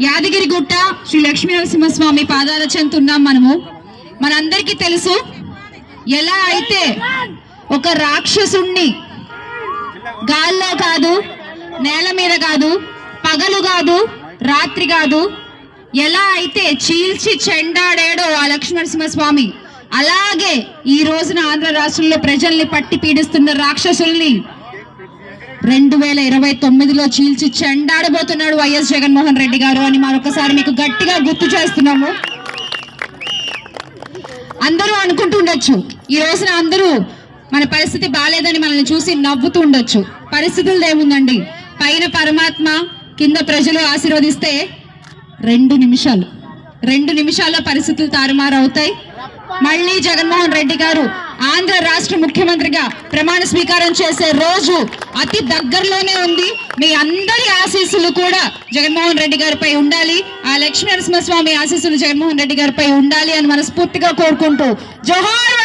యాదగిరిగుట్ట శ్రీ లక్ష్మీ నరసింహస్వామి పాదాల చెంత ఉన్నాం మనము. మనందరికీ తెలుసు ఎలా అయితే ఒక రాక్షసుణ్ణి గాల్లో కాదు, నేల మీద కాదు, పగలు కాదు, రాత్రి కాదు, ఎలా అయితే చీల్చి చెండాడాడో ఆ లక్ష్మీ నరసింహస్వామి, అలాగే ఈ రోజున ఆంధ్ర రాష్ట్రంలో ప్రజల్ని పట్టి పీడిస్తున్న రాక్షసుల్ని 2029లో చీల్చి చెండాడబోతున్నాడు వైఎస్ జగన్మోహన్ రెడ్డి గారు అని మరొకసారి మీకు గట్టిగా గుర్తు చేస్తున్నాము. అందరూ అనుకుంటుండొచ్చు ఈ రోజున అందరూ మన పరిస్థితి బాలేదని మనల్ని చూసి నవ్వుతూ ఉండొచ్చు. పరిస్థితులు ఏముందండి, పైన పరమాత్మ కింద ప్రజలు ఆశీర్వదిస్తే 2 నిమిషాల్లో పరిస్థితులు తారుమారవుతాయి. మళ్ళీ జగన్మోహన్ రెడ్డి గారు ఆంధ్ర రాష్ట్ర ముఖ్యమంత్రిగా ప్రమాణ స్వీకారం చేసే రోజు అతి దగ్గరలోనే ఉంది. మీ అందరి ఆశీస్సులు కూడా జగన్మోహన్ రెడ్డి గారిపై ఉండాలి, ఆ లక్ష్మీ నరసింహస్వామి ఆశీస్సులు జగన్మోహన్ రెడ్డి గారిపై ఉండాలి అని మనస్ఫూర్తిగా కోరుకుంటూ జోహార్